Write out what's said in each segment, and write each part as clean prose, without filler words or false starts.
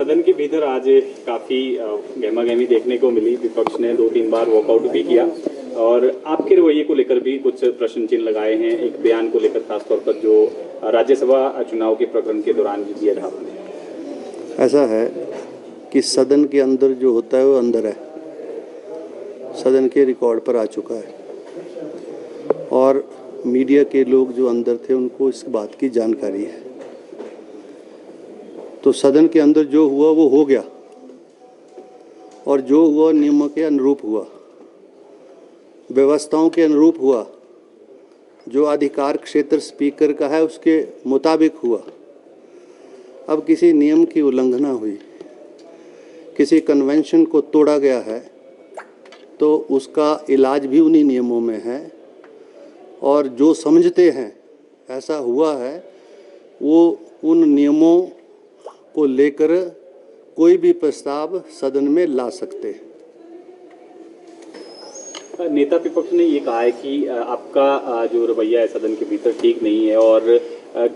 सदन के भीतर आज काफी गहमागहमी देखने को मिली। विपक्ष ने 2-3 बार वॉकआउट भी किया और आपके रवैये को लेकर भी कुछ प्रश्न चिन्ह लगाए हैं। एक बयान को लेकर खासतौर पर जो राज्यसभा चुनाव के प्रकरण के दौरान भी दिया था आपने। ऐसा है कि सदन के अंदर जो होता है वो अंदर है, सदन के रिकॉर्ड पर आ चुका है और मीडिया के लोग जो अंदर थे उनको इस बात की जानकारी है। तो सदन के अंदर जो हुआ वो हो गया और जो हुआ नियमों के अनुरूप हुआ, व्यवस्थाओं के अनुरूप हुआ, जो अधिकार क्षेत्र स्पीकर का है उसके मुताबिक हुआ। अब किसी नियम की उल्लंघना हुई, किसी कन्वेंशन को तोड़ा गया है तो उसका इलाज भी उन्हीं नियमों में है और जो समझते हैं ऐसा हुआ है वो उन नियमों को लेकर कोई भी प्रस्ताव सदन में ला सकते हैं। नेता विपक्ष ने ये कहा है कि आपका जो रवैया है सदन के भीतर ठीक नहीं है और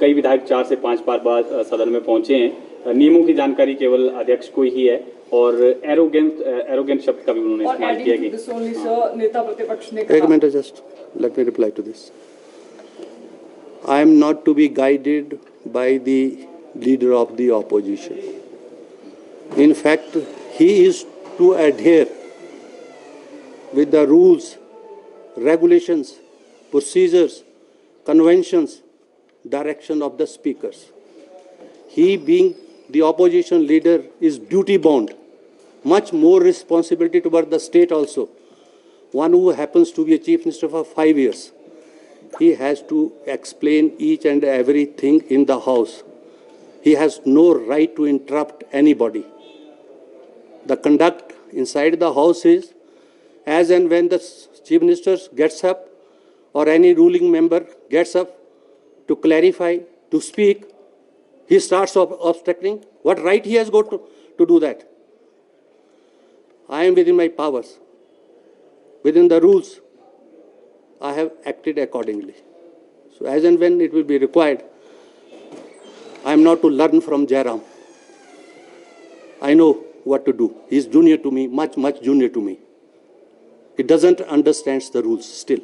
कई विधायक 4 से 5 बार बाद सदन में पहुंचे हैं। नियमों की जानकारी केवल अध्यक्ष को ही है और एरोगेंट शब्द का भी उन्होंने इस्तेमाल किया कि नेता प्रतिपक्ष ने कहा। एक minute, just let me reply to this. I am not to be guided by the leader of the opposition. In fact, he is to adhere with the rules, regulations, procedures, conventions, direction of the speakers. He, being the opposition leader, is duty bound, much more responsibility toward the state also. One who happens to be a chief minister for 5 years, he has to explain each and everything in the house. He has no right to interrupt anybody. The conduct inside the house is, as and when the chief minister gets up or any ruling member gets up to clarify, to speak, he starts obstructing. What right he has got to do that? I am within my powers. Within the rules, I have acted accordingly. So as and when it will be required, I am not to learn from Jairam. I know what to do. He is junior to me, much junior to me. He doesn't understand the rules still.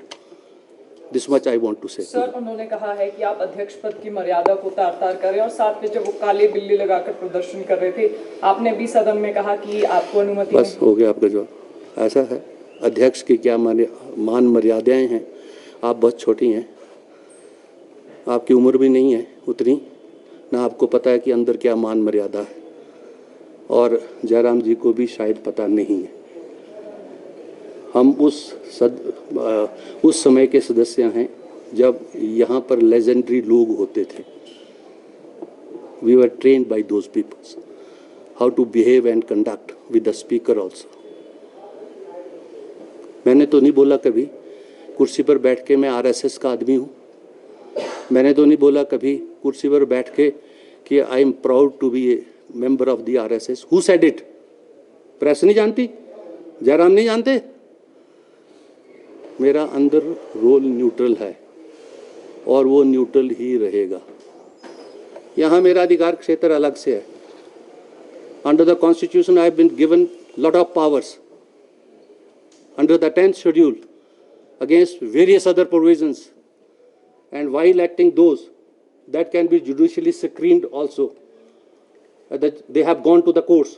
This much I want to say. Sir, उन्होंने कहा है कि आप अध्यक्ष पद की मर्यादा को तार-तार करें और साथ में जब वो काले बिल्ली लगाकर प्रदर्शन कर रहे थे, आपने भी सदन में कहा कि आपको अनुमति बस हो गया आपका जवाब। ऐसा है, अध्यक्ष की क्या मान मर्यादाएं हैं। आप बहुत छोटी हैं, आपकी उम्र भी नहीं है उतनी, ना आपको पता है कि अंदर क्या मान मर्यादा है और जयराम जी को भी शायद पता नहीं है। हम उस समय के सदस्य हैं जब यहाँ पर लेजेंडरी लोग होते थे। We were trained by those peoples how to behave and conduct with the speaker also. मैंने तो नहीं बोला कभी कुर्सी पर बैठ के मैं आरएसएस का आदमी हूँ। मैंने तो नहीं बोला कभी कुर्सी पर बैठ के कि I am proud to be a member of the RSS. Who said it? Press नहीं जानती, जयराम नहीं जानते। मेरा अंदर रोल न्यूट्रल है और वो न्यूट्रल ही रहेगा। यहाँ मेरा अधिकार क्षेत्र अलग से है। Under the constitution I have been given lot of powers under the 10th schedule against various other provisions and while acting those that can be judicially screened also, that they have gone to the courts.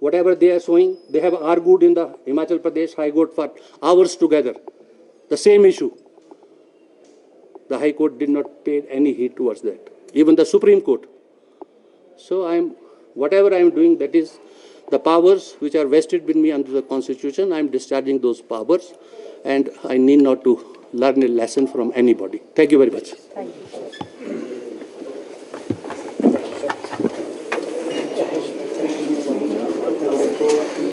Whatever they are showing, they have argued in the Himachal Pradesh High Court for hours together. The same issue. The High Court did not pay any heed towards that. Even the Supreme Court. So whatever I am doing, that is the powers which are vested with me under the Constitution. I am discharging those powers, and I need not to learn a lesson from anybody. Thank you very much. Thank you.